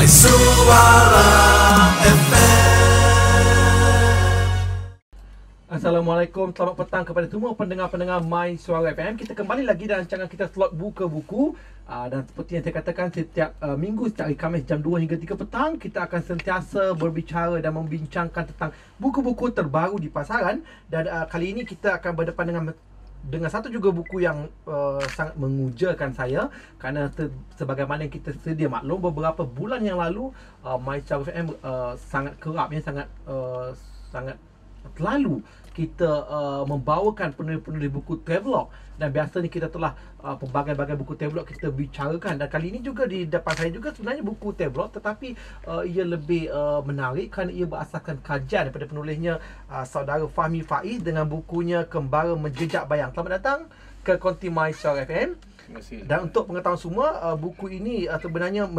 My Suara FM. Assalamualaikum, selamat petang kepada semua pendengar-pendengar My Suara FM. Kita kembali lagi dalam rancangan kita slot buka buku. Dan seperti yang saya katakan, setiap minggu, setiap hari Khamis jam 2 hingga 3 petang, kita akan sentiasa berbicara dan membincangkan tentang buku-buku terbaru di pasaran. Dan kali ini kita akan berdepan dengan satu juga buku yang sangat mengujakan saya, kerana sebagaimana yang kita sedia maklum, beberapa bulan yang lalu My Suara FM sangat kerap, sangat lalu kita membawakan penulis-penulis buku travelog, dan biasanya kita telah pelbagai-bagai buku travelog kita bicarakan. Dan kali ini juga di depan saya juga sebenarnya buku travelog, tetapi ia lebih menarik kerana ia berasaskan kajian daripada penulisnya, saudara Fahmi Faiz, dengan bukunya Kembara Menjejak Bayang. Selamat datang ke konti My Suara FM. Terima kasih. Dan untuk pengetahuan semua, buku ini sebenarnya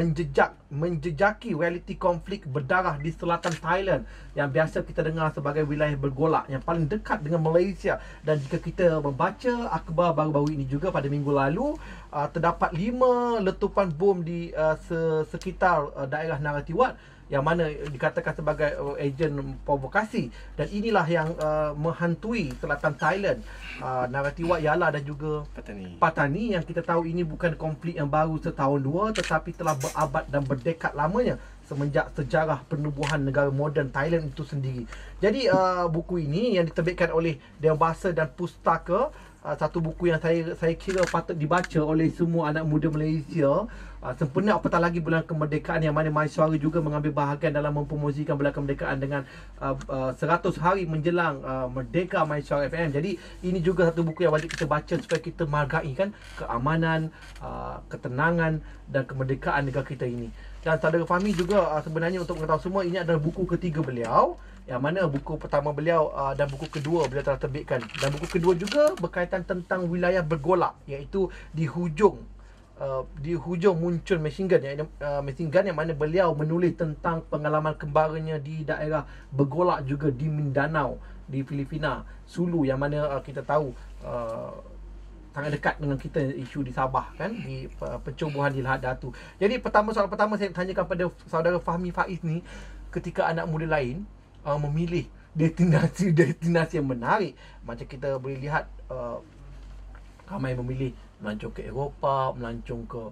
menjejaki realiti konflik berdarah di selatan Thailand yang biasa kita dengar sebagai wilayah bergolak yang paling dekat dengan Malaysia. Dan jika kita membaca akhbar baru-baru ini juga pada minggu lalu, terdapat 5 letupan bom di sekitar daerah Narathiwat yang mana dikatakan sebagai ejen provokasi. Dan inilah yang menghantui selatan Thailand, Narathiwat, Yala dan juga Patani, yang kita tahu ini bukan konflik yang baru setahun dua, tetapi telah berabad dan berdekad lamanya semenjak sejarah penubuhan negara moden Thailand itu sendiri. Jadi buku ini yang diterbitkan oleh Dewan Bahasa dan Pustaka, satu buku yang saya kira patut dibaca oleh semua anak muda Malaysia. Sempena apatah lagi bulan kemerdekaan, yang mana My Suara juga mengambil bahagian dalam mempromosikan bulan kemerdekaan dengan 100 hari menjelang merdeka My Suara FM. Jadi ini juga satu buku yang wajib kita baca supaya kita menghargai kan keamanan, ketenangan dan kemerdekaan negara kita ini. Dan saudara Fahmi juga sebenarnya, untuk mengetahui semua, ini adalah buku ketiga beliau, yang mana buku pertama beliau dan buku kedua beliau telah terbitkan. Dan buku kedua juga berkaitan tentang wilayah bergolak, iaitu di hujung muncul machine gun, yang mana beliau menulis tentang pengalaman kembaranya di daerah bergolak juga di Mindanao, di Filipina, Sulu, yang mana kita tahu sangat dekat dengan kita, isu di Sabah kan, di pencerobohan di Lahad Datu. Jadi soalan pertama saya tanyakan pada saudara Fahmi Faiz ni, ketika anak muda lain memilih destinasi yang menarik, macam kita boleh lihat ramai memilih melancong ke Eropah, melancong ke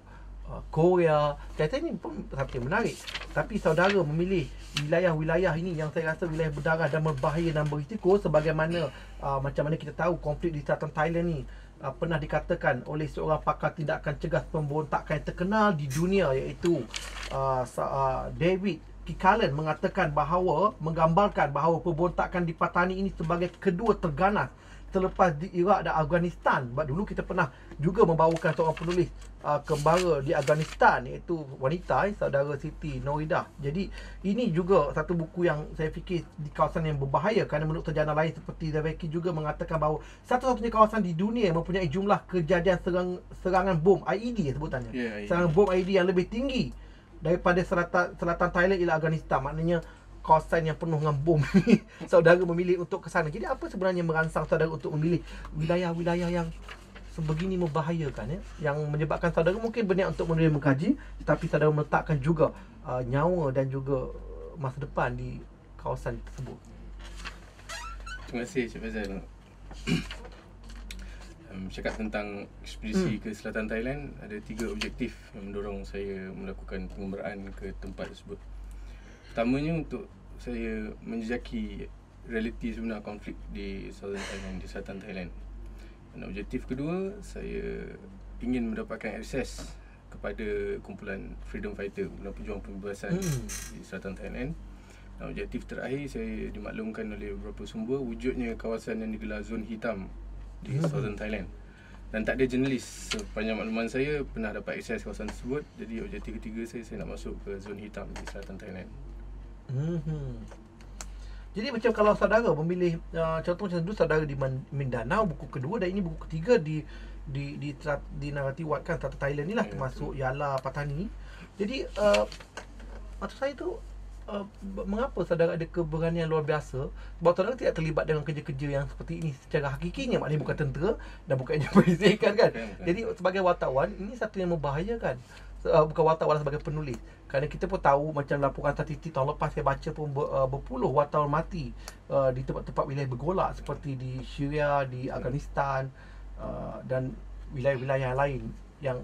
Korea. Kata ini pun satu yang menarik. Tapi saudara memilih wilayah-wilayah ini yang saya rasa wilayah berdarah dan berbahaya dan berisiko, sebagaimana macam mana kita tahu konflik di selatan Thailand ni pernah dikatakan oleh seorang pakar tindakan cegah pemberontakan yang terkenal di dunia, iaitu David Kikalan, menggambarkan bahawa pemberontakan di Patani ini sebagai kedua terganas selepas di Iraq dan Afghanistan. Sebab dulu kita pernah juga membawakan seorang penulis kembara di Afghanistan, iaitu wanita, saudara Siti Noridah. Jadi ini juga satu buku yang saya fikir di kawasan yang berbahaya, kerana menurut sarjana lain seperti Zaveki juga mengatakan bahawa satu-satunya kawasan di dunia yang mempunyai jumlah kejadian serangan bom IED sebutannya. Serangan bom IED yang lebih tinggi daripada selatan Thailand ialah Afghanistan. Maknanya kawasan yang penuh dengan bom ni saudara memilih untuk ke sana. Jadi apa sebenarnya merangsang saudara untuk memilih wilayah-wilayah yang sebegini membahayakan, yang menyebabkan saudara mungkin berniat untuk menulis mengkaji, tetapi saudara meletakkan juga nyawa dan juga masa depan di kawasan tersebut? Terima kasih Cik Faizal. Cakap tentang ekspedisi ke selatan Thailand, ada 3 objektif yang mendorong saya melakukan pengembaraan ke tempat tersebut. Pertamanya, untuk saya menjejaki realiti sebenar konflik di Southern Thailand, di selatan Thailand. Dan objektif kedua, saya ingin mendapatkan akses kepada kumpulan freedom fighter, kumpulan pejuang pembebasan di selatan Thailand. Dan objektif terakhir, saya dimaklumkan oleh beberapa sumber wujudnya kawasan yang digelar zon hitam di Southern Thailand. Dan tak ada jurnalis, sepanjang makluman saya, pernah dapat akses kawasan tersebut. Jadi objektif ketiga saya nak masuk ke zon hitam di selatan Thailand. Jadi macam kalau saudara memilih contoh macam dulu saudara di Mindanao, buku kedua, dan ini buku ketiga di Narathiwat kan, selatan Thailand ni lah, termasuk Yala, Patani. Jadi maksud saya tu, mengapa saudara ada keberanian luar biasa? Sebab saudara tidak terlibat dengan kerja-kerja yang seperti ini secara hakikinya, maknanya bukan tentera dan bukannya polisi kan. Jadi sebagai wartawan, ini satu yang membahayakan. bukan wartawan sebagai penulis. Kerana kita pun tahu macam laporan statistik tahun lepas saya baca pun berpuluh wartawan mati di tempat-tempat wilayah bergolak seperti di Syria, di Afghanistan dan wilayah-wilayah lain yang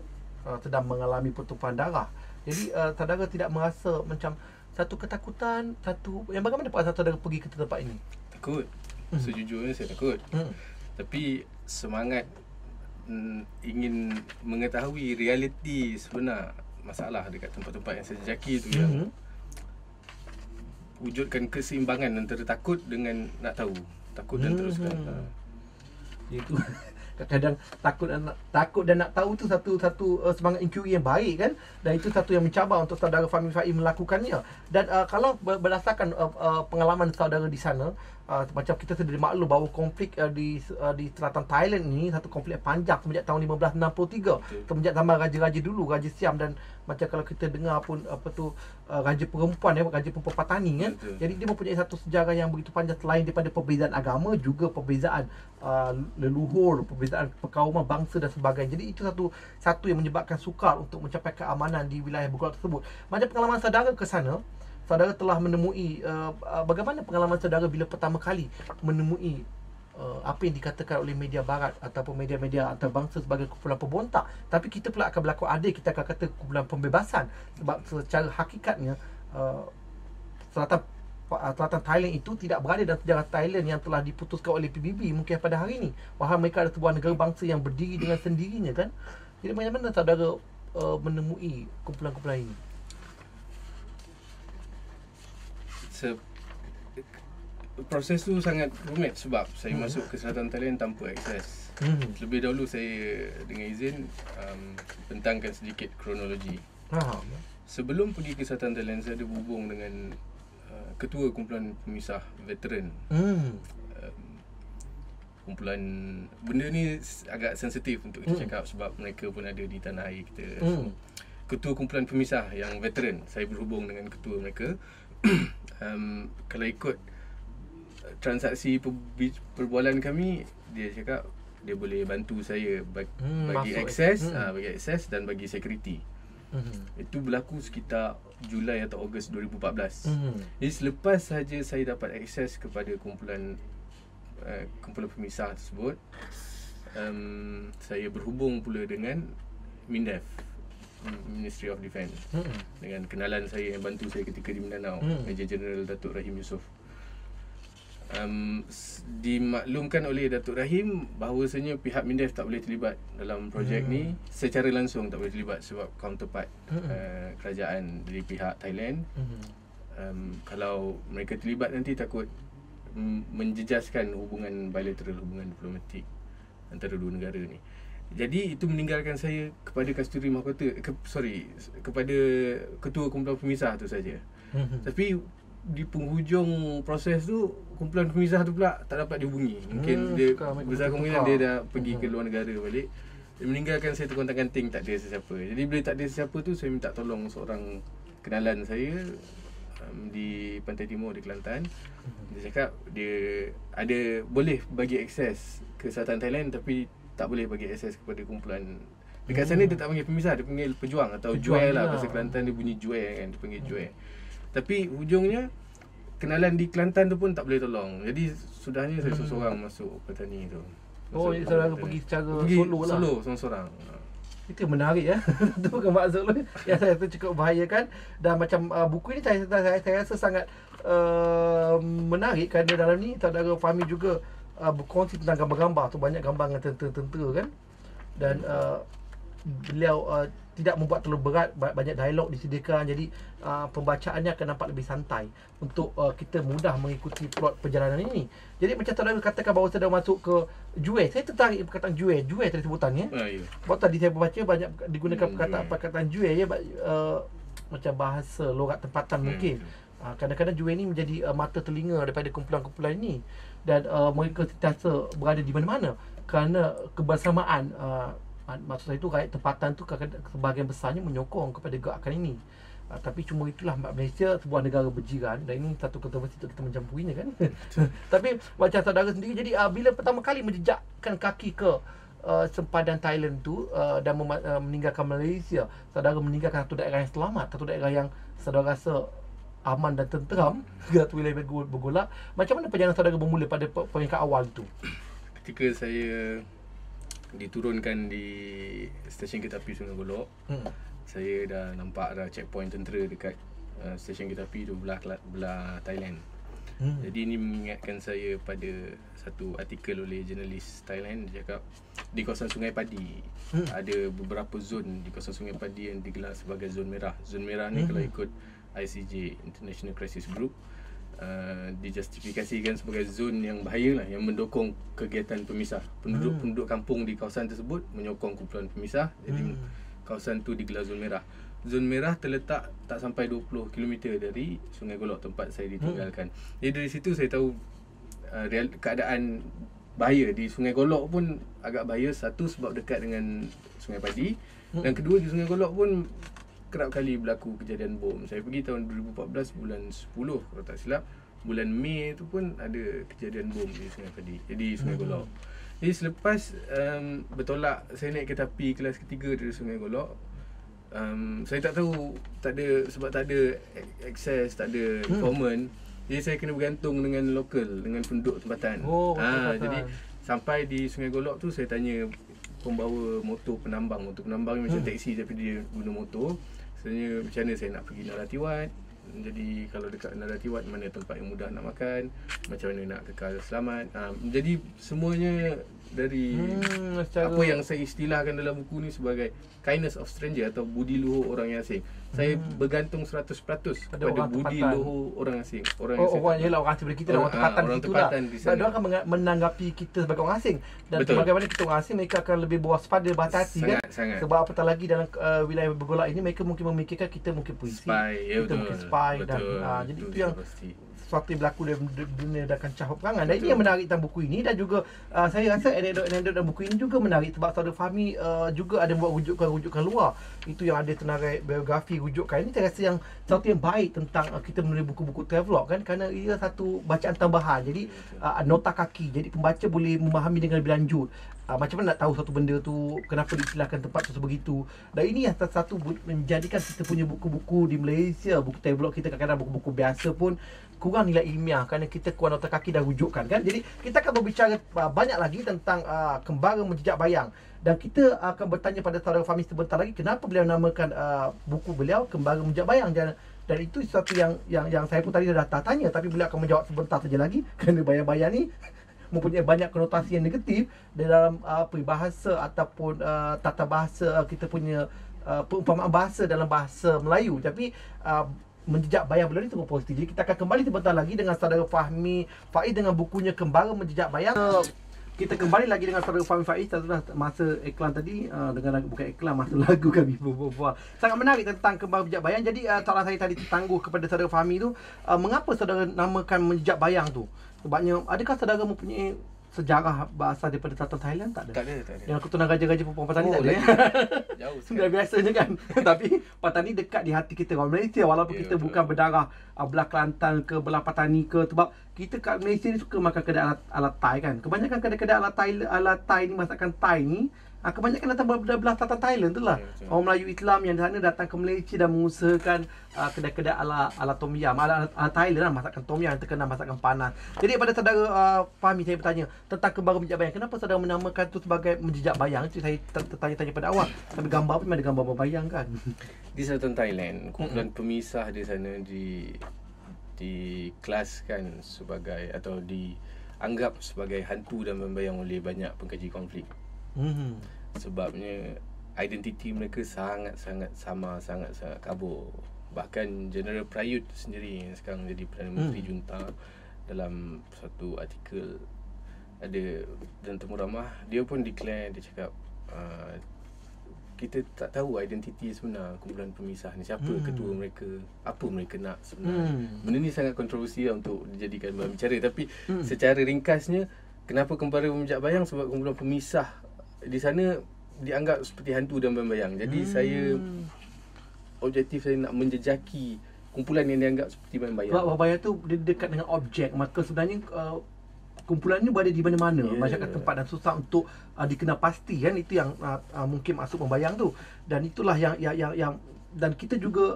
sedang mengalami pertumpahan darah. Jadi saudara tidak merasa macam satu ketakutan, yang bagaimana perasaan saudara pergi ke tempat ini? Takut. Sejujurnya saya takut. Tapi semangat ingin mengetahui realiti sebenar masalah dekat tempat-tempat yang saya jejaki tu yang wujudkan keseimbangan antara takut dengan nak tahu. Takut dan teruskan. Itu kadang-kadang takut dan nak tahu tu satu semangat inquiry yang baik kan, dan itu satu yang mencabar untuk saudara Fahmi Faiz melakukannya. Dan kalau berdasarkan pengalaman saudara di sana, macam kita sudah dimaklum bahawa konflik di selatan Thailand ini satu konflik panjang semenjak tahun 1563, semenjak zaman raja-raja dulu, Raja Siam, dan macam kalau kita dengar pun raja perempuan raja perempuan Patani kan. Jadi dia mempunyai satu sejarah yang begitu panjang, selain daripada perbezaan agama, juga perbezaan leluhur, perbezaan perkauman bangsa dan sebagainya. Jadi itu satu yang menyebabkan sukar untuk mencapai keamanan di wilayah bergolak tersebut. Macam pengalaman saudara ke sana, saudara telah menemui bagaimana pengalaman saudara bila pertama kali menemui apa yang dikatakan oleh media barat ataupun media-media antarabangsa sebagai kumpulan pemberontak, tapi kita pula akan berlaku adil, kita akan kata kumpulan pembebasan, sebab secara hakikatnya selatan Thailand itu tidak berada dalam sejarah Thailand yang telah diputuskan oleh PBB mungkin pada hari ini. Wahai mereka adalah sebuah negara bangsa yang berdiri dengan sendirinya kan. Jadi bagaimana saudara menemui kumpulan-kumpulan ini? Proses tu sangat rumit sebab saya masuk ke selatan Thailand tanpa akses. Lebih dahulu saya dengan izin bentangkan sedikit kronologi. Sebelum pergi ke selatan Thailand, saya ada berhubung dengan ketua kumpulan pemisah veteran. Kumpulan, benda ni agak sensitif untuk kita cakap sebab mereka pun ada di tanah air kita. Ketua kumpulan pemisah yang veteran, saya berhubung dengan ketua mereka. Kalau ikut transaksi perbualan kami, dia cakap dia boleh bantu saya bagi akses, dan bagi security. Itu berlaku sekitar Julai atau Ogos 2014. Jadi selepas saja saya dapat akses kepada kumpulan pemisah tersebut, saya berhubung pula dengan MINDEF, Ministry of Defence, dengan kenalan saya yang bantu saya ketika di Mindanao, Major General Datuk Rahim Yusof. Dimaklumkan oleh Datuk Rahim bahawasanya pihak MINDEF tak boleh terlibat dalam projek ni secara langsung, tak boleh terlibat sebab counterpart kerajaan dari pihak Thailand. Kalau mereka terlibat nanti takut menjejaskan hubungan bilateral, hubungan diplomatik antara dua negara ni. Jadi itu meninggalkan saya kepada Kasturi Mahkota, kepada ketua kumpulan pemisah tu saja. Tapi di penghujung proses tu, kumpulan pemisah tu pula tak dapat dihubungi. Mungkin dia besar kemungkinan dia dah pergi ke luar negara balik. Dia meninggalkan saya terkontang-kanting, tak ada sesiapa. Jadi bila tak ada sesiapa tu, saya minta tolong seorang kenalan saya di Pantai Timur di Kelantan. Dia cakap dia ada boleh bagi akses ke selatan Thailand, tapi tak boleh bagi akses kepada kumpulan. Dekat sana dia tak panggil pemisah, dia panggil pejuang atau jual lah. Bahasa Kelantan dia bunyi jual kan, dia panggil jual. Tapi hujungnya kenalan di Kelantan tu pun tak boleh tolong. Jadi sudahnya saya seorang masuk petani tu. Jadi saudara pergi secara solo lah. Solo, seorang-seorang. Itu menarik ya. Itu bukan maksud lu. Ya, saya rasa cukup membahayakan. Dan macam buku ini saya rasa sangat menarik kerana dalam ni saudara Fahmi juga berkongsi tentang gambar-gambar tu, banyak gambar dengan tentera-tentera kan. Dan beliau tidak membuat terlalu berat, banyak dialog disediakan, jadi pembacaannya akan nampak lebih santai untuk kita mudah mengikuti plot perjalanan ini. Jadi macam saudara katakan bahawa saudara masuk ke Jueh, saya tertarik perkataan Jueh tadi sebutannya. Ya. Sebab tadi saya baca banyak digunakan perkataan Jueh ya, macam bahasa logat tempatan mungkin. Kadang-kadang Jueh ni menjadi mata telinga daripada kumpulan-kumpulan ini, dan mereka sentiasa berada di mana-mana kerana kebersamaan. Maksud saya itu rakyat tempatan tu sebahagian besarnya menyokong kepada gerakan ini. Tapi cuma itulah Malaysia sebuah negara berjiran, dan ini satu kontroversi untuk kita mencampurinya kan. Tapi macam saudara sendiri, jadi bila pertama kali menjejakkan kaki ke sempadan Thailand tu dan meninggalkan Malaysia, saudara meninggalkan satu daerah yang selamat, satu daerah yang saudara rasa aman dan tenteram satu wilayah bergolak. Macam mana perjalanan saudara bermula pada peringkat awal tu? Ketika saya diturunkan di stesen kereta api Sungai Golok, saya dah nampak dah checkpoint tentera dekat stesen kereta api tu belah Thailand. Jadi ini mengingatkan saya pada satu artikel oleh jurnalis Thailand. Dia cakap di kawasan Sungai Padi ada beberapa zon di kawasan Sungai Padi yang digelar sebagai zon merah. Zon merah ni kalau ikut ICJ, International Crisis Group, dijustifikasikan sebagai zon yang bahaya lah, yang mendukung kegiatan pemisah. Penduduk kampung di kawasan tersebut menyokong kumpulan pemisah. Jadi kawasan tu digelar zon merah. Zon merah terletak tak sampai 20 km dari Sungai Golok tempat saya ditinggalkan. Jadi dari situ saya tahu keadaan bahaya di Sungai Golok pun agak bahaya. Satu, sebab dekat dengan Sungai Padi, dan kedua, di Sungai Golok pun kerap kali berlaku kejadian bom. Saya pergi tahun 2014 bulan 10 kalau tak silap. Bulan Mei tu pun ada kejadian bom di Sungai Padi, di Sungai Golok. Jadi selepas bertolak, saya naik kereta api kelas ketiga dari Sungai Golok. Saya tak tahu, sebab tak ada akses, tak ada informant. Jadi saya kena bergantung dengan lokal, dengan penduduk tempatan. Jadi sampai di Sungai Golok tu, saya tanya pembawa motor penambang. Motor penambang ni macam teksi tapi dia guna motor. Sebenarnya macam mana saya nak pergi Naratiwat. Jadi kalau dekat Naratiwat, mana tempat yang mudah nak makan, macam mana nak kekal selamat. Jadi semuanya dari apa yang saya istilahkan dalam buku ni sebagai kindness of stranger atau budi luhur orang yang asing. Saya bergantung 100% pada budi luhur orang asing. Orang asing seperti kita dan orang tempatan di situ lah. Sebab dia akan menanggapi kita sebagai orang asing. Dan bagaimana kita orang asing, mereka akan lebih berwaspada, berhati-hati kan. Sebab apatah lagi dalam wilayah bergolak ini, mereka mungkin memikirkan kita mungkin polisi, kita mungkin spy dan jadi itu yang sesuatu yang berlaku dalam dunia dan kancah peperangan. Dan ini yang menarik tentang buku ini. Dan juga saya rasa anekdot dalam buku ini juga menarik sebab saudara Fahmi juga ada buat rujukan luar. Itu yang ada tenaga biografi rujukan. Ini saya rasa yang sesuatu yang baik tentang kita menulis buku-buku travelog kan, kerana ia satu bacaan tambahan. Jadi nota kaki, jadi pembaca boleh memahami dengan lebih lanjut macam mana nak tahu satu benda tu, kenapa diistilahkan tempat tu sebegitu. Dan ini yang satu menjadikan kita punya buku-buku di Malaysia, buku travelog kita kadang-kadang buku-buku biasa pun kurang nilai ilmiah kerana kita kurang nota kaki dan rujukan kan. Jadi kita akan berbicara banyak lagi tentang Kembara Menjejak Bayang. Dan kita akan bertanya pada saudara Fahmi sebentar lagi kenapa beliau namakan buku beliau Kembara Menjejak Bayang. Dan itu sesuatu yang saya pun tadi dah tanya, tapi beliau akan menjawab sebentar saja lagi kerana bayang-bayang ni mempunyai banyak konotasi yang negatif dalam bahasa ataupun tata bahasa kita punya perumpamaan bahasa dalam bahasa Melayu. Tapi menjejak bayang beliau ni cukup positif. Jadi kita akan kembali sebentar lagi dengan saudara Fahmi Faiz dengan bukunya Kembara Menjejak Bayang. Kita kembali lagi dengan saudara Fahmi Faiz setelah masa iklan tadi, dengan bukan iklan, masa lagu kami berbual. Sangat menarik tentang Kembara Menjejak Bayang. Jadi soalan saya tadi tertangguh kepada saudara Fahmi tu, mengapa saudara namakan Menjejak Bayang tu? Sebabnya adakah saudara mempunyai sejarah bahasa daripada selatan Thailand? Tak ada. Tak ada. Yang keturunan raja-raja perempuan Patani tak ada. Jauh. Sudah biasanya kan. Tapi Patani dekat di hati kita orang Malaysia, walaupun kita bukan berdarah belah Kelantan ke belah Patani ke, sebab kita kat Malaysia ni suka makan kedai ala Thai kan. Kebanyakan kedai-kedai ala Thai ni, masakan Thai ni kebanyakan datang belah selatan Thailand tu lah. Orang Melayu Islam yang di sana datang ke Malaysia dan mengusahakan kedai-kedai ala Tom Yam, ala Thailand lah, masakan Tom Yam yang terkenal masakan panas. Jadi pada saudara Fahmi, saya bertanya tentang Kembara Menjejak Bayang. Kenapa saudara menamakan tu sebagai Menjejak Bayang? Itu saya tertanya-tanya pada awal. Tapi gambar pun ada gambar berbayang kan. Di selatan Thailand, kumpulan pemisah di sana dikelaskan sebagai atau dianggap sebagai hantu dan membayang oleh banyak pengkaji konflik. Sebabnya identiti mereka sangat-sangat sama, sangat-sangat kabur. Bahkan General Prayut sendiri yang sekarang jadi Perdana Menteri Junta, dalam satu artikel ada dalam temu ramah, dia pun declare, dia cakap kita tak tahu identiti sebenar kumpulan pemisah ni, siapa ketua mereka, apa mereka nak sebenarnya. Benda ni sangat kontroversi untuk dijadikan bahan bicara. Tapi secara ringkasnya, kenapa Kembara Menjejak Bayang? Sebab kumpulan pemisah di sana dianggap seperti hantu dan bayang. Jadi objektif saya nak menjejaki kumpulan yang dianggap seperti bayang. Sebab bayang tu dia dekat dengan objek, maka sebenarnya kumpulan ini berada di mana-mana, Yeah. masyarakat tempat, dan susah untuk dikenal pasti kan. Itu yang mungkin masuk membayang tu. Dan itulah yang dan kita juga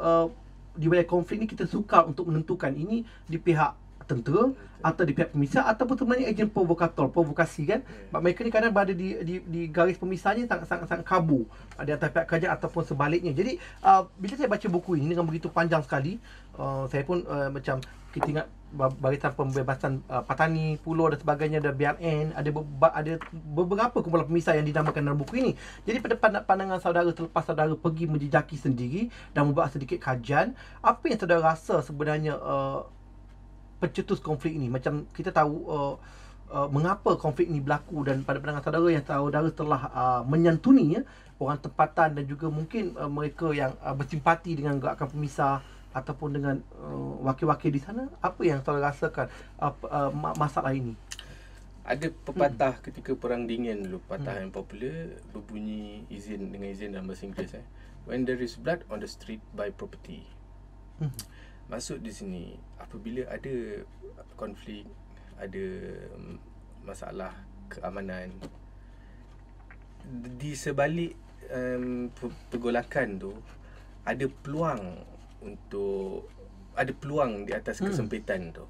di wilayah konflik ni kita sukar untuk menentukan ini di pihak tentera atau di pihak pemisah ataupun sebenarnya ejen provokasi kan. Mereka ni kadang berada di garis pemisahnya sangat kabur di antara pihak kerajaan ataupun sebaliknya. Jadi bila saya baca buku ini dengan begitu panjang sekali, saya pun macam kita ingat barisan pembebasan Patani, Pulau dan sebagainya, ada BRN, ada beberapa kumpulan pemisah yang dinamakan dalam buku ini. Jadi pada pandangan saudara selepas saudara pergi menjejaki sendiri dan membuat sedikit kajian, apa yang saudara rasa sebenarnya pencetus konflik ini? Macam kita tahu mengapa konflik ini berlaku, dan pada pandangan saudara yang saudara telah menyantuni orang tempatan dan juga mungkin mereka yang bersimpati dengan gerakan pemisah ataupun dengan wakil-wakil di sana, apa yang saudara rasakan masalah ini? Ada pepatah ketika Perang Dingin dulu, pepatah yang popular, berbunyi dengan izin dalam bahasa Inggeris, when there is blood on the street, buy property. Maksud di sini, apabila ada konflik, ada masalah keamanan, di sebalik pergolakan tu ada peluang di atas kesempitan tu.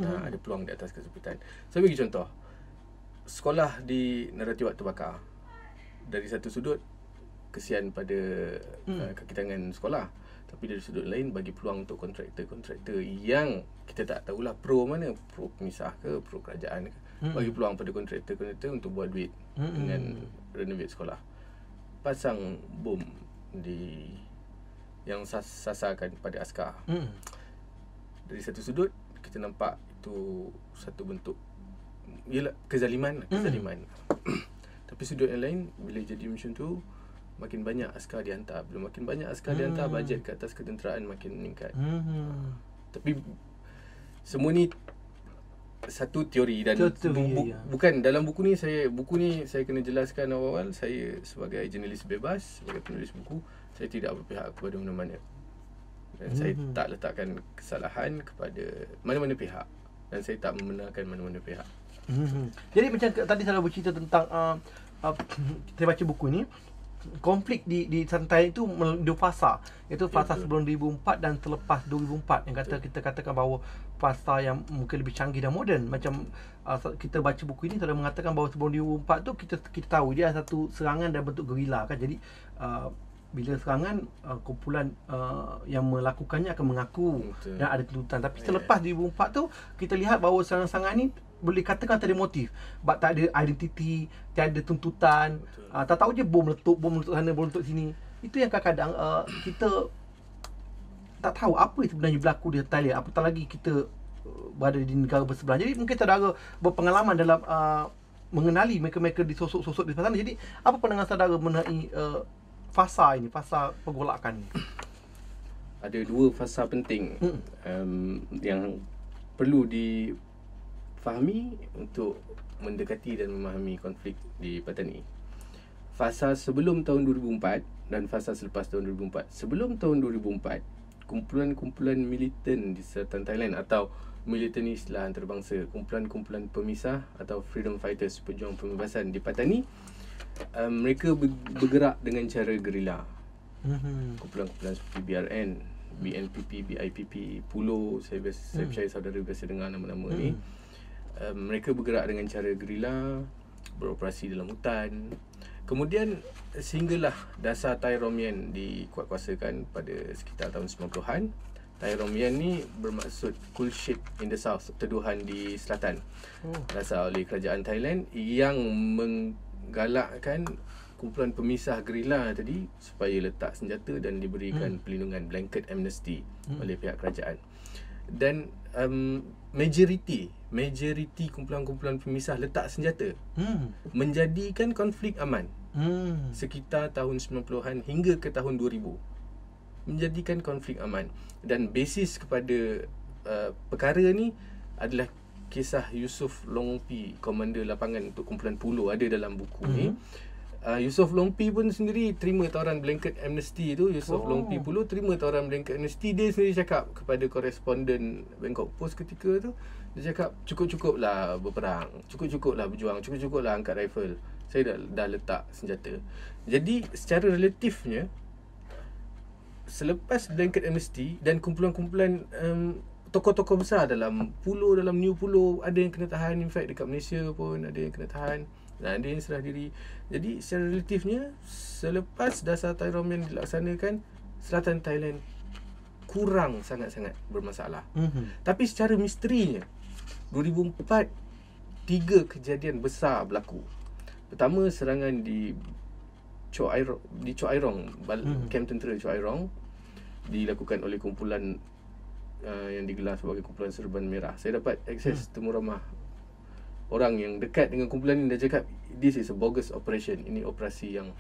Ada peluang di atas kesempitan. Saya bagi contoh. Sekolah di Narativa terbakar. Dari satu sudut kesian pada kaki tangan sekolah, tapi dari sudut lain bagi peluang untuk kontraktor yang kita tak tahulah pro mana, pro pemisah ke pro kerajaan ke, bagi peluang pada kontraktor untuk buat duit dengan renovate sekolah. Pasang bom yang sasarkan pada askar. Dari satu sudut kita nampak itu satu bentuk ialah kezaliman. Tapi sudut yang lain, bila jadi macam tu, makin banyak askar dihantar. Bila makin banyak askar dihantar, bajet ke atas ketenteraan makin meningkat. Tapi semua ni satu teori dan bukan dalam buku ni saya kena jelaskan awal-awal, saya sebagai jurnalis bebas, sebagai penulis buku, saya tidak berpihak kepada mana-mana. Dan saya tak letakkan kesalahan kepada mana-mana pihak, dan saya tak membenarkan mana-mana pihak. Jadi macam tadi saya bercerita tentang saya baca buku ni, konflik di Thailand itu dua fasa, iaitu fasa sebelum 2004 dan selepas 2004, yang kita katakan bahawa fasa yang mungkin lebih canggih dan moden. Macam kita baca buku ini, saya mengatakan bahawa sebelum 2004 tu kita tahu dia satu serangan dalam bentuk gerila kan. Jadi bila serangan, kumpulan yang melakukannya akan mengaku dan ada tuntutan. Tapi selepas 2004 tu kita lihat bahawa serangan-serangan ni boleh katakan tak ada motif, tak ada identiti, tak ada tuntutan. Tak tahu je bom meletup sana, bom meletup sini. Itu yang kadang-kadang kita tak tahu apa yang sebenarnya berlaku di Thailand, apatah lagi kita berada di negara bersebelah. Jadi mungkin saudara berpengalaman dalam mengenali mereka-mereka di sosok-sosok di sana. Jadi apa pandangan saudara mengenai fasa ini, fasa pergolakan ini? Ada dua fasa penting yang perlu difahami untuk mendekati dan memahami konflik di Patani. Fasa sebelum tahun 2004 dan fasa selepas tahun 2004. Sebelum tahun 2004, kumpulan-kumpulan militan di selatan Thailand atau militan Islam antarabangsa, kumpulan-kumpulan pemisah atau freedom fighters, pejuang pembebasan di Patani, mereka bergerak dengan cara gerila. Kumpulan-kumpulan seperti BRN, BNPP, BIPP, Pulau, saya percaya saudara biasa dengar nama-nama ni. Mereka bergerak dengan cara gerila, beroperasi dalam hutan. Kemudian sehinggalah dasar Thai Romian dikuatkuasakan pada sekitar tahun 90-an. Thai Romian ni bermaksud cool shit in the south, teduhan di selatan. Dasar oleh kerajaan Thailand yang menggalakkan kumpulan pemisah gerila tadi supaya letak senjata dan diberikan perlindungan, blanket amnesty oleh pihak kerajaan. Dan majoriti kumpulan-kumpulan pemisah letak senjata, menjadikan konflik aman sekitar tahun 90-an hingga ke tahun 2000, menjadikan konflik aman. Dan basis kepada perkara ni adalah kisah Yusuf Longopi, komander lapangan untuk kumpulan Pulau, ada dalam buku ni. Yusof Longpi pun sendiri terima tawaran blanket amnesty tu. Yusof Longpi pula terima tawaran blanket amnesty. Dia sendiri cakap kepada koresponden Bangkok Post ketika tu, dia cakap cukup-cukup lah berperang, cukup-cukup lah berjuang, cukup-cukup lah angkat rifle. Saya dah letak senjata. Jadi secara relatifnya, selepas blanket amnesty dan kumpulan-kumpulan tokoh-tokoh besar dalam pulau, dalam New Pulau, ada yang kena tahan. In fact dekat Malaysia pun ada yang kena tahan, dan ada yang serah diri. Jadi secara relatifnya, selepas dasar Taiwan dilaksanakan, selatan Thailand kurang sangat-sangat bermasalah. Tapi secara misterinya, 2004 3 kejadian besar berlaku. Pertama, serangan di Chok Ai Rong, kem tentera Chok Ai Rong, dilakukan oleh kumpulan yang digelar sebagai kumpulan Serban Merah. Saya dapat akses temu ramah orang yang dekat dengan kumpulan ni, dia cakap this is a bogus operation. Ini operasi yang,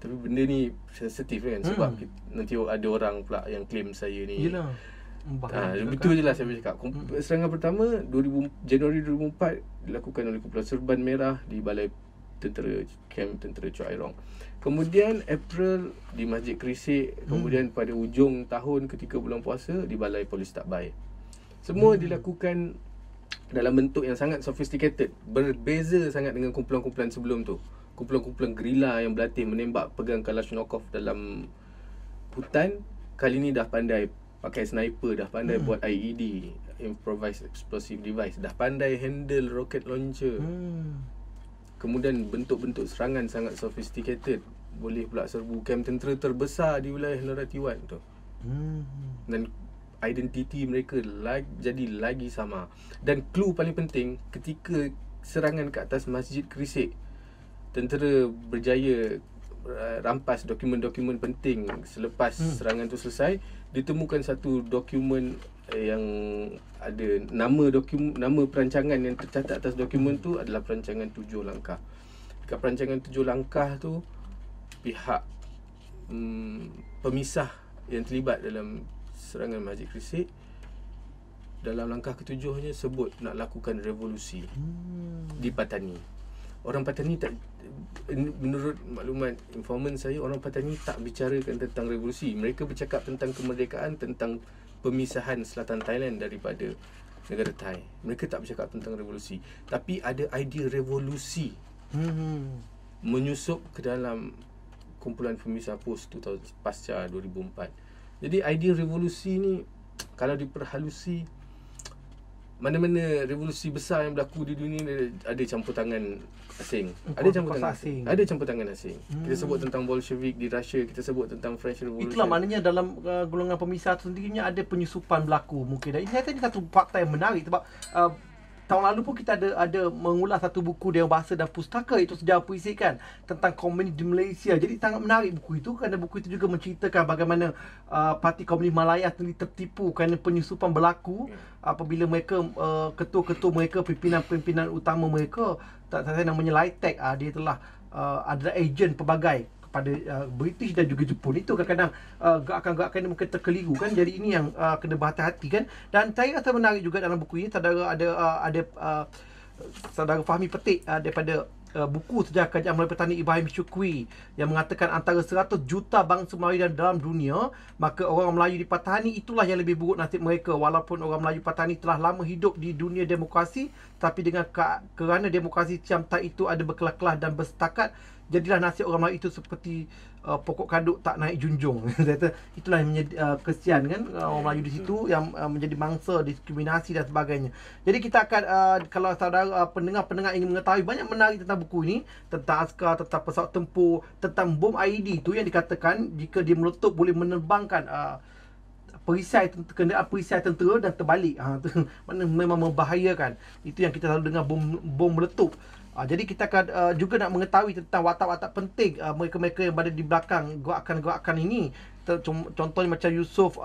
tapi benda ni sensitif kan, sebab nanti ada orang pula yang claim saya ni. Yelah, betul je lah saya cakap. Serangan pertama Januari 2004 dilakukan oleh kumpulan Serban Merah di balai tentera, kem tentera Chok Ai Rong. Kemudian April di Masjid Krisik. Kemudian pada ujung tahun ketika bulan puasa di balai Polis Takbai. Semua dilakukan dalam bentuk yang sangat sophisticated. Berbeza sangat dengan kumpulan-kumpulan sebelum tu. Kumpulan-kumpulan gerila yang berlatih menembak pegang Kalashnikov dalam hutan, kali ni dah pandai pakai sniper, dah pandai buat IED, improvised explosive device, dah pandai handle rocket launcher. Kemudian bentuk-bentuk serangan sangat sophisticated. Boleh pula serbu kem tentera terbesar di wilayah Neratiwan tu. Dan identiti mereka jadi lagi sama. Dan clue paling penting, ketika serangan ke atas Masjid Krisik, tentera berjaya rampas dokumen-dokumen penting. Selepas serangan tu selesai, ditemukan satu dokumen yang ada nama perancangan yang tercatat atas dokumen tu adalah perancangan 7 langkah. Dekat perancangan 7 langkah tu, pihak pemisah yang terlibat dalam serangan Masjid Krisik, dalam langkah ketujuhnya sebut nak lakukan revolusi di Patani. Orang Patani tak, menurut maklumat informant saya, orang Patani tak bicarakan tentang revolusi. Mereka bercakap tentang kemerdekaan, tentang pemisahan selatan Thailand daripada negara Thai. Mereka tak bercakap tentang revolusi. Tapi ada idea revolusi menyusup ke dalam kumpulan pemisah POS 2000 pasca 2004. Jadi idea revolusi ni, kalau diperhalusi, mana-mana revolusi besar yang berlaku di dunia ni ada campur tangan asing. Ada campur tangan asing. Ada campur tangan asing. Kita sebut tentang Bolshevik di Russia, kita sebut tentang French Revolution. Itulah maknanya dalam golongan pemisah sendirinya ada penyusupan berlaku mungkin. Dan ini saya satu fakta yang menarik sebab tahun lalu pun kita ada mengulas satu buku Dewan Bahasa dan Pustaka, itu sejarah puisi kan, tentang komunis di Malaysia. Jadi sangat menarik buku itu kerana buku itu juga menceritakan bagaimana Parti Komunis Malaya sendiri tertipu kerana penyusupan berlaku apabila mereka ketua-ketua mereka, pimpinan-pimpinan utama mereka, saya namanya Laitek, dia telah adalah ejen pelbagai pada British dan juga Jepun. Itu kadang-kadang gerakan-gerakan ini mungkin terkeliru kan. Jadi ini yang kena berhati-hati kan. Dan saya rasa menarik juga dalam buku ini, saudara ada saudara Fahmi petik daripada buku Sejarah Kerajaan Melayu Petani Ibrahim Syukri yang mengatakan antara 100 juta bangsa Melayu dalam dunia, maka orang Melayu di Patani itulah yang lebih buruk nasib mereka. Walaupun orang Melayu Patani telah lama hidup di dunia demokrasi, tapi dengan kerana demokrasi Ciamtai itu ada berkelah-kelah dan bersetakat, jadilah nasib orang Melayu itu seperti pokok kaduk tak naik junjung. Itulah yang menjadi kesian kan, orang Melayu di situ yang menjadi mangsa diskriminasi dan sebagainya. Jadi kita akan kalau saudara pendengar-pendengar ingin mengetahui banyak menarik tentang buku ini, tentang askar, tentang pesawat tempur, tentang bom IED itu yang dikatakan jika dia meletup boleh menerbangkan kenderaan perisai tentera dan terbalik. Mana memang membahayakan. Itu yang kita selalu dengar, bom meletup. Jadi kita akan juga nak mengetahui tentang watak-watak penting mereka-mereka yang berada di belakang gerakan-gerakan ini. Contohnya macam Yusof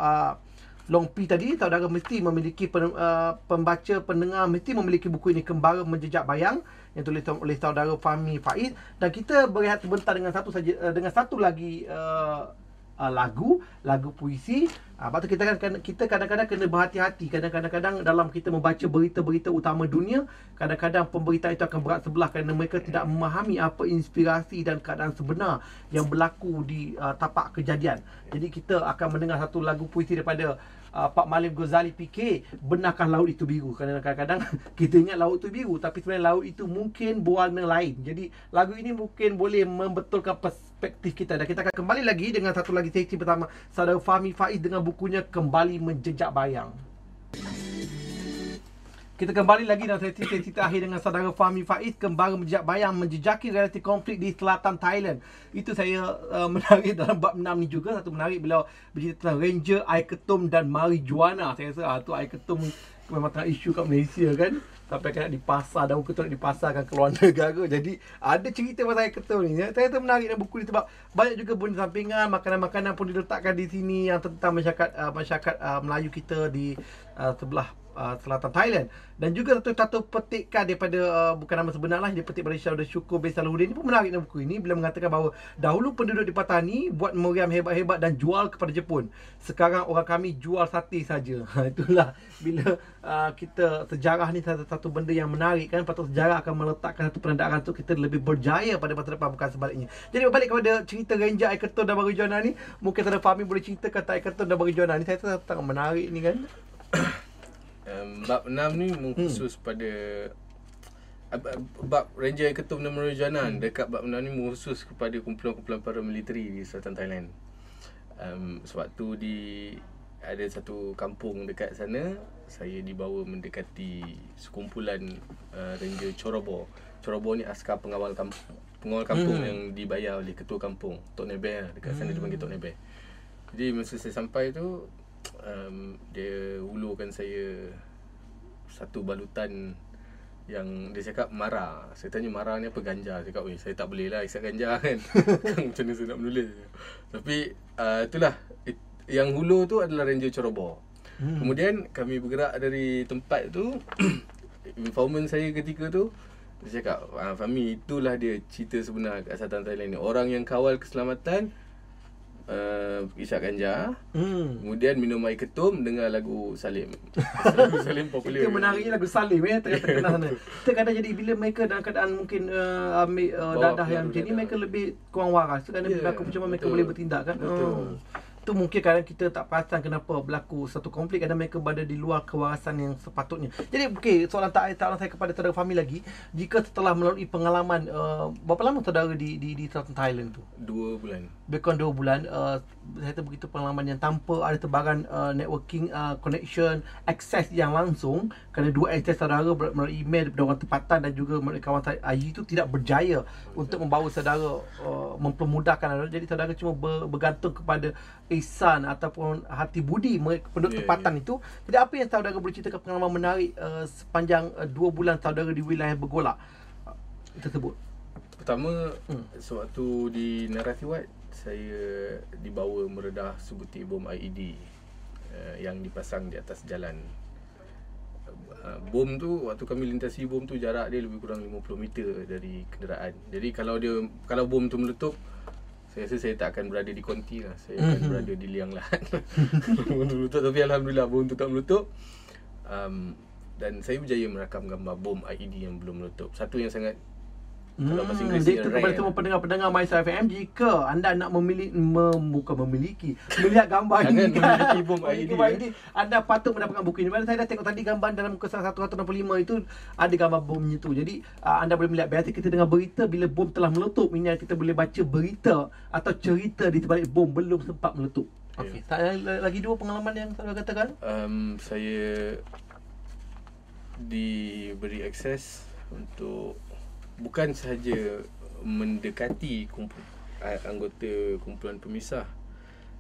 Longpi tadi, saudara mesti memiliki pembaca, pendengar mesti memiliki buku ini, Kembara Menjejak Bayang, yang tulis oleh saudara Fahmi Faiz. Dan kita berehat sebentar dengan satu lagi lagu puisi. Lepas tu kita kadang-kadang kena berhati-hati. Kadang-kadang dalam kita membaca berita-berita utama dunia, kadang-kadang pemberita itu akan berat sebelah kerana mereka tidak memahami apa inspirasi dan keadaan sebenar yang berlaku di tapak kejadian. Jadi kita akan mendengar satu lagu puisi daripada Pak Malim Ghazali fikir, benarkah laut itu biru? Kerana kadang-kadang kita ingat laut itu biru, tapi sebenarnya laut itu mungkin berwarna lain. Jadi lagu ini mungkin boleh membetulkan perspektif kita. Dan kita akan kembali lagi dengan satu lagi sesi pertama saudara Fahmi Faiz dengan bukunya Kembali Menjejak Bayang. Kita kembali lagi dalam sesi terakhir dengan saudara Fahmi Faiz, Kembali Menjejak Bayang, menjejaki realiti konflik di selatan Thailand. Itu saya menarik dalam bab 6 ni juga. Satu menarik beliau bercerita tentang ranger, air ketum dan marijuana. Saya rasa tu air ketum memang tengah isu kat Malaysia kan. Sampai kena dipasar, daun ketum dipasarkan ke luar negara. Jadi ada cerita pasal air ketum ni. Saya rasa menarik dalam buku ni sebab banyak juga benda sampingan, makanan-makanan pun diletakkan di sini yang tentang masyarakat Melayu kita di sebelah selatan Thailand. Dan juga satu petikan daripada bukan nama sebenar lah, dia petik daripada Syahud Syukur bin Salahuddin. Ini pun menarik dalam buku ini. Beliau mengatakan bahawa dahulu penduduk di Patani buat meriam hebat-hebat dan jual kepada Jepun. Sekarang orang kami jual sate saja. Itulah bila kita sejarah ni satu benda yang menarik kan. Patut sejarah akan meletakkan satu penandaan untuk kita lebih berjaya pada masa depan, bukan sebaliknya. Jadi balik kepada cerita ranger air ketum dan marijuana ni, mungkin saudara Fahmi boleh cerita kata air ketum dan marijuana ni. Saya rasa sangat menarik ni kan. Bab 6 ni khusus pada bab ranger air ketum dan marijuana. Dekat bab 6 ni khusus kepada kumpulan-kumpulan paramiliteri di selatan Thailand. Sebab tu ada satu kampung dekat sana, saya dibawa mendekati sekumpulan ranger Chorobo. Chorobo ni askar pengawal kampung yang dibayar oleh ketua kampung, Tok Nebeh. Dekat sana dia panggil Tok Nebeh. Jadi masa saya sampai tu, dia hulurkan saya satu balutan yang dia cakap mara. Saya tanya mara ni apa? Ganja. Saya cakap, saya tak boleh lah isap ganja kan. Macam mana saya nak menulis. Tapi itulah, yang hulur tu adalah ranger Chorobo. Kemudian kami bergerak dari tempat tu. Informant saya ketika tu, dia cakap, Fahmi, itulah dia cerita sebenar kat selatan Thailand ni. Orang yang kawal keselamatan isap ganja, kemudian minum air ketum, dengar lagu Salim. Lagu Salim popular. Itu menariknya lagu Salim terkenal sana. Kita kadang jadi bila mereka dalam keadaan mungkin ambil dadah yang macam ni, mereka lebih kurang waras. Kerana berlaku macam mana mereka boleh bertindak kan. Itu mungkin kadang kita tak perasan kenapa berlaku satu konflik kerana mereka berada di luar kewarasan yang sepatutnya. Jadi soalan saya kepada saudara Fahmi lagi, jika setelah melalui pengalaman berapa lama saudara di selatan Thailand tu? 2 bulan. Lebih 2 bulan. Saya tu begitu pengalaman yang tanpa ada tebaran networking, connection, akses yang langsung, kerana dua akses saudara melalui email daripada orang tempatan dan juga melalui kawan saya itu tidak berjaya untuk membawa saudara mempermudahkan. Jadi saudara cuma bergantung kepada ihsan ataupun hati budi penduduk tempatan itu. Jadi apa yang saudara boleh ceritakan pengalaman menarik sepanjang 2 bulan saudara di wilayah bergolak tersebut? Pertama, sewaktu di Narathiwat, saya dibawa meredah sebutir bom IED yang dipasang di atas jalan. Bom tu, waktu kami lintasi bom tu, jarak dia lebih kurang 50 meter dari kenderaan. Jadi kalau bom tu meletup, saya rasa saya tak akan berada di konti lah. Saya akan berada di liang lahat. Bom tu meletup, tapi Alhamdulillah bom tu tak meletup. Dan saya berjaya merakam gambar bom IED yang belum meletup. Satu yang sangat, kalau bahasa Inggeris itu kepada semua pendengar-pendengar MyStar FM, jika anda nak melihat gambar ini, memiliki bom IED, anda patut mendapatkan buku ini. Mana saya dah tengok tadi gambar dalam muka 165 itu ada gambar bomnya tu. Jadi anda boleh melihat. Biasa kita dengar berita bila bom telah meletup, ini kita boleh baca berita atau cerita di sebalik bom belum sempat meletup. Okey, lagi 2 pengalaman yang saya katakan. Saya diberi akses untuk bukan sahaja mendekati anggota kumpulan pemisah,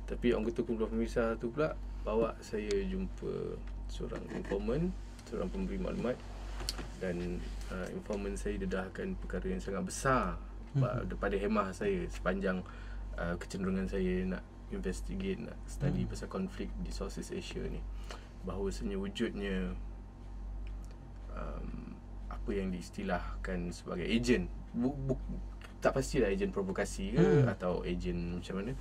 tapi anggota kumpulan pemisah tu pula bawa saya jumpa seorang informant, seorang pemberi maklumat, dan informant saya dedahkan perkara yang sangat besar pada hemah saya sepanjang kecenderungan saya nak investigate, nak study pasal konflik di Southeast Asia ni. Bahawasanya wujudnya apa yang diistilahkan sebagai ejen, tak pastilah ejen provokasi ke atau ejen macam mana,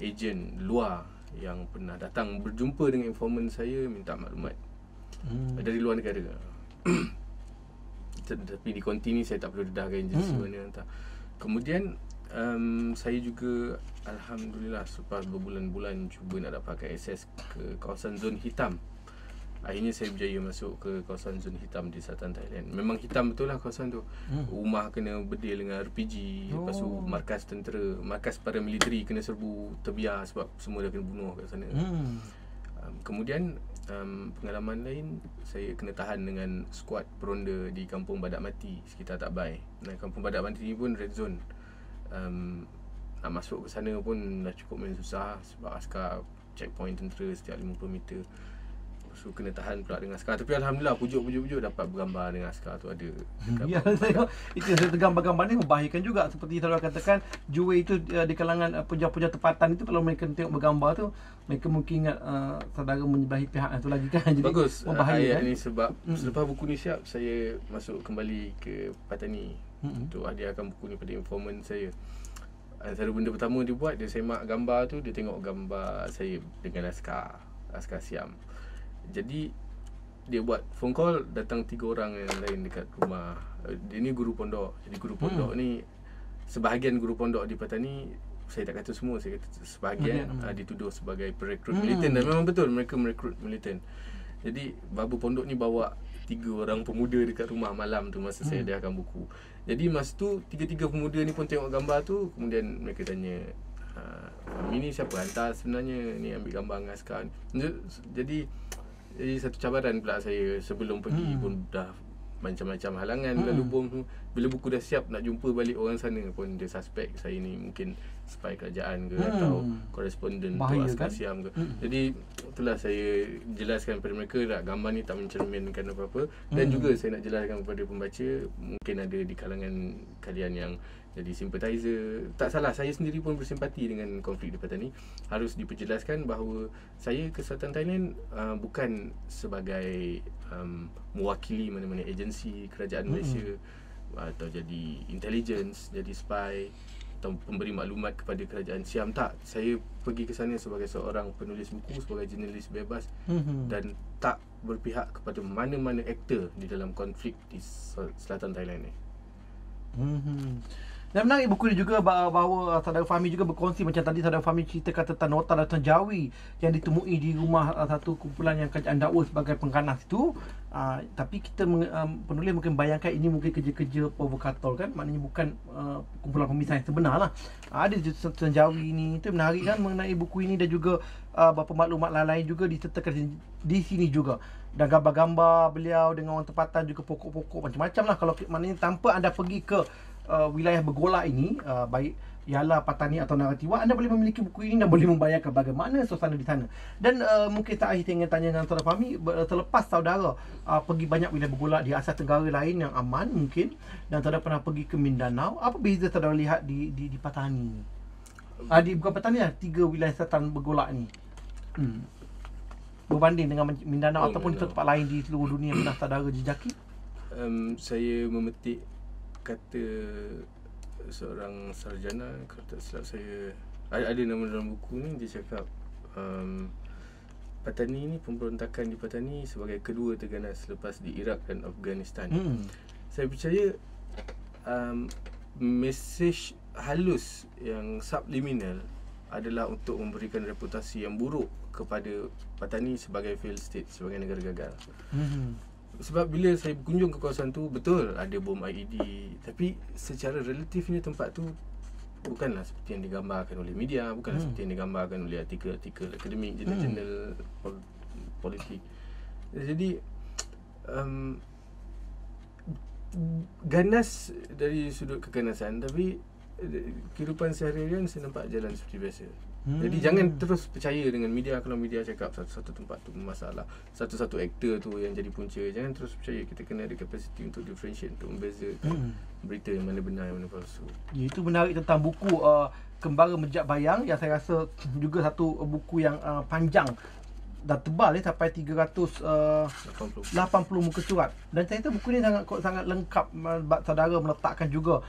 ejen luar yang pernah datang berjumpa dengan informan saya minta maklumat dari luar negara. Tapi di konti ni saya tak perlu dedahkan agensi mana entah. Kemudian saya juga alhamdulillah selepas berbulan-bulan cuba nak dapatkan akses ke kawasan zon hitam, akhirnya saya berjaya masuk ke kawasan zon hitam di selatan Thailand. Memang hitam betul lah kawasan tu. Rumah kena berdil dengan RPG. Lepas tu markas tentera, markas paramiliteri kena serbu terbiar sebab semua dah kena bunuh kat sana. Kemudian pengalaman lain, saya kena tahan dengan skuad peronda di Kampung Badak Mati sekitar Tabai. Nah, Kampung Badak Mati ni pun red zone. Nak masuk ke sana pun dah cukup main susah sebab askar checkpoint tentera setiap 50 meter. So kena tahan pula dengan askar. Tapi alhamdulillah pujuk dapat bergambar dengan askar tu ada. Ya, saya itu gambar-gambar ni membahayakan juga. Seperti saya katakan, Juwe itu di kalangan penjual-penjual tempatan itu, kalau mereka tengok bergambar tu, mereka mungkin ingat saudara menyebelahi pihak itu lagi kan. Jadi bagus membahayakan ayat ni sebab selepas buku ni siap, saya masuk kembali ke Patani untuk hadiahkan buku ni pada informan saya. Antara benda pertama dia buat, dia semak gambar tu, dia tengok gambar saya dengan askar Siam. Jadi dia buat phone call, datang 3 orang yang lain dekat rumah. Dia ni guru pondok. Jadi guru pondok ni, sebahagian guru pondok di Patani, saya tak kata semua, saya kata sebahagian dituduh sebagai perekrut militan. Dan memang betul mereka merekrut militan. Jadi baba pondok ni bawa 3 orang pemuda dekat rumah malam tu masa saya hadiahkan buku. Jadi masa tu 3 pemuda ni pun tengok gambar tu. Kemudian mereka tanya, ini siapa hantar sebenarnya ni ambil gambar dengan askar ni. Jadi satu cabaran pula saya sebelum pergi pun dah macam-macam halangan lalu bom tu. Bila buku dah siap nak jumpa balik orang sana pun dia suspek saya ni mungkin spy kerajaan ke atau koresponden tu askar Siam ke. Jadi itulah saya jelaskan kepada mereka tak, gambar ni tak mencerminkan apa-apa. Dan juga saya nak jelaskan kepada pembaca, mungkin ada di kalangan kalian yang jadi sympathizer. Tak salah, saya sendiri pun bersimpati dengan konflik di Patani. Harus diperjelaskan bahawa saya ke Selatan Thailand bukan sebagai mewakili mana-mana agensi kerajaan Malaysia atau jadi intelligence, jadi spy atau pemberi maklumat kepada kerajaan Siam. Tak, saya pergi ke sana sebagai seorang penulis buku, sebagai jurnalis bebas dan tak berpihak kepada mana-mana aktor di dalam konflik di Selatan Thailand ni. Dan menarik buku ni juga bahawa saudara Fahmi juga berkongsi macam tadi saudara Fahmi ceritakan tentang nota datang Jawi yang ditemui di rumah satu kumpulan yang kerajaan dakwa sebagai pengganas itu. Tapi kita penulis mungkin bayangkan ini mungkin kerja-kerja provokator kan, maknanya bukan kumpulan pembisaan yang sebenar lah. Ada tentang Jawi ni, itu menarik kan mengenai buku ini. Dan juga beberapa maklumat lain juga disertakan di sini juga. Dan gambar-gambar beliau dengan orang tempatan juga, pokok-pokok macam-macam lah. Kalau maknanya tanpa anda pergi ke wilayah bergolak ini, baik Yala, Patani atau Naratiwa, anda boleh memiliki buku ini dan boleh membayangkan bagaimana suasana di sana. Dan mungkin tak akhir ingin tanya dengan saudara Fahmi, selepas saudara pergi banyak wilayah bergolak di Asia Tenggara lain yang aman mungkin, dan saudara pernah pergi ke Mindanao, apa beza saudara lihat di Patani? Bukan Patani lah, 3 wilayah selatan bergolak ni berbanding dengan Mindanao ataupun tempat lain di seluruh dunia yang pernah saudara jejaki? Saya memetik kata seorang sarjana, kata silap saya, ada nama dalam buku ni, dia cakap Patani ni, pemberontakan di Patani sebagai kedua terganas selepas di Iraq dan Afghanistan. Saya percaya mesej halus yang subliminal adalah untuk memberikan reputasi yang buruk kepada Patani sebagai failed state, sebagai negara gagal. Sebab bila saya berkunjung ke kawasan tu, betul ada bom IED, tapi secara relatifnya tempat tu bukanlah seperti yang digambarkan oleh media, bukanlah seperti yang digambarkan oleh artikel-artikel akademik, jurnal-jurnal politik. Jadi ganas dari sudut keganasan, tapi kehidupan seharian saya nampak jalan seperti biasa. Jadi jangan terus percaya dengan media. Kalau media cakap satu-satu tempat tu bermasalah, satu-satu aktor tu yang jadi punca, jangan terus percaya. Kita kena ada kapasiti untuk differentiate, untuk membezakan berita yang mana benar, yang mana palsu. Itu menarik tentang buku Kembara Mejak Bayang, yang saya rasa juga satu buku yang panjang dan tebal sampai 380 muka surat. Dan saya rasa buku ni sangat lengkap. Saudara meletakkan juga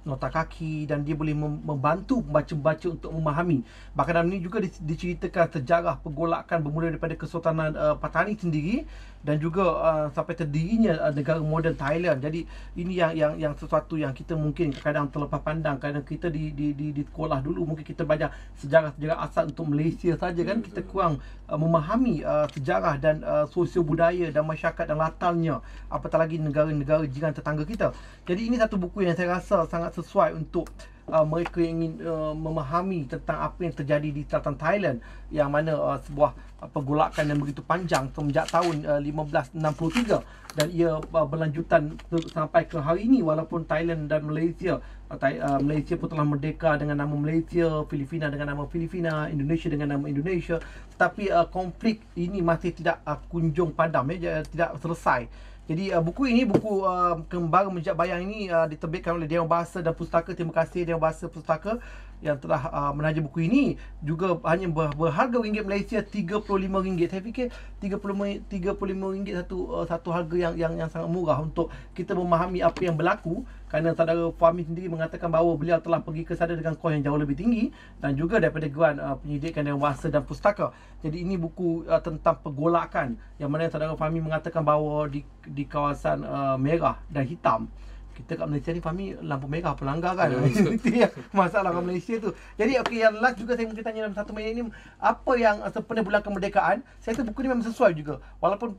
nota kaki, dan dia boleh membantu pembaca-pembaca untuk memahami. Bahkan dalam ini juga diceritakan sejarah pergolakan bermula daripada Kesultanan Patani sendiri, dan juga sampai terdirinya negara moden Thailand. Jadi ini yang sesuatu yang kita mungkin kadang terlepas pandang. Kadang kita di sekolah dulu mungkin kita belajar sejarah asal untuk Malaysia saja kan, kita kurang memahami sejarah dan sosio budaya dan masyarakat dan latarnya, apatah lagi negara-negara jiran tetangga kita. Jadi ini satu buku yang saya rasa sangat sesuai untuk mereka yang ingin memahami tentang apa yang terjadi di selatan Thailand, yang mana sebuah pergolakan yang begitu panjang semenjak tahun 1563, dan ia berlanjutan sampai ke hari ini. Walaupun Thailand dan Malaysia, Malaysia pun telah merdeka dengan nama Malaysia, Filipina dengan nama Filipina, Indonesia dengan nama Indonesia, tetapi konflik ini masih tidak kunjung padam, tidak selesai. Jadi buku ini, buku Kembara Menjejak Bayang ini diterbitkan oleh Dewan Bahasa dan Pustaka. Terima kasih Dewan Bahasa Pustaka yang telah menaja buku ini. Juga hanya berharga ringgit Malaysia RM35. Saya fikir RM35 satu harga yang sangat murah untuk kita memahami apa yang berlaku. Kerana saudara Fahmi sendiri mengatakan bahawa beliau telah pergi ke sana dengan kos yang jauh lebih tinggi, dan juga daripada Geran Penyidikan Dewan Bahasa dan Pustaka. Jadi ini buku tentang pergolakan, yang mana saudara Fahmi mengatakan bahawa di kawasan merah dan hitam. Kita kat Malaysia ni, Fahmi, lampu merah pelanggar kan. Itu yang masalah kat Malaysia tu. Jadi yang last juga saya mungkin tanya dalam 1 minit ni, apa yang sempena bulan kemerdekaan, saya rasa buku ni memang sesuai juga. Walaupun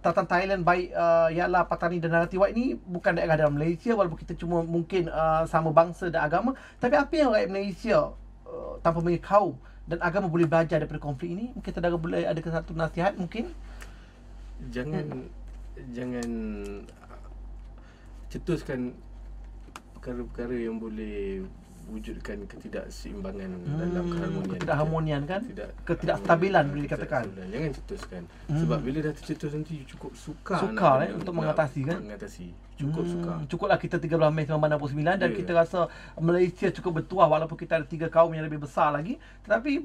tatan Thailand baik ialah Patani dan Narathiwat ni bukan daerah dalam Malaysia, walaupun kita cuma mungkin sama bangsa dan agama, tapi apa yang rakyat Malaysia tanpa memilih kaum dan agama boleh belajar daripada konflik ini? Mungkin saudara boleh ada satu nasihat mungkin? Jangan cetuskan perkara-perkara yang boleh wujudkan ketidakseimbangan dalam keharmonian. Ketidakharmonian kan? Ketidakstabilan boleh dikatakan. Jangan cetuskan. Sebab bila dah tercetus nanti cukup sukar untuk mengatasi kan? Cukup sukar. Cukuplah kita 13 Mei 1969 dan kita rasa Malaysia cukup bertuah, walaupun kita ada 3 kaum yang lebih besar lagi, tetapi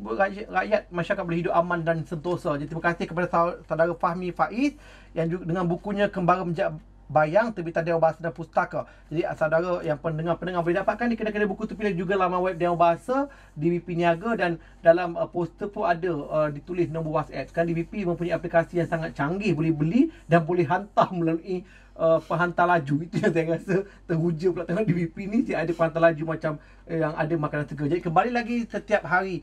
rakyat masyarakat boleh hidup aman dan sentosa. Jadi terima kasih kepada saudara Fahmi Faiz yang juga dengan bukunya Kembara Menjejak Bayang terbitan Dewan Bahasa dan Pustaka. Jadi saudara yang pendengar boleh dapatkan di kedai-kedai buku terpilih, juga laman web Dewan Bahasa, DBP Niaga, dan dalam poster pun ada ditulis nombor WhatsApp. Sekarang DBP mempunyai aplikasi yang sangat canggih, boleh beli dan boleh hantar melalui penghantar laju. Itu yang saya rasa teruja pula tengok DBP ni, dia ada penghantar laju macam yang ada makanan segar. Jadi kembali lagi setiap hari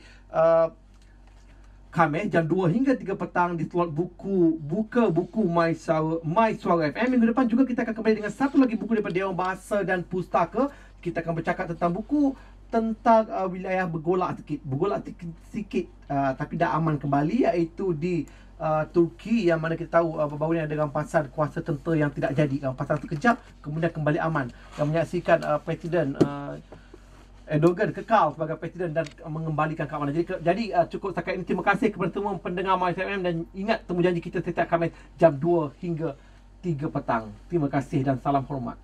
Khamis jam 2 hingga 3 petang di slot buka buku My Suara FM. Minggu depan juga kita akan kembali dengan satu lagi buku daripada Dewan Bahasa dan Pustaka. Kita akan bercakap tentang buku tentang wilayah bergolak sikit, tapi dah aman kembali, iaitu di Turki, yang mana kita tahu baru ni ada rampasan kuasa tentera yang tidak jadi, rampasan sekejap kemudian kembali aman, yang menyaksikan Presiden Erdogan kekal sebagai presiden dan mengembalikan keamanan. Jadi cukup setakat ini. Terima kasih kepada semua pendengar MySFM, dan ingat temu janji kita setiap Khamis jam 2 hingga 3 petang. Terima kasih dan salam hormat.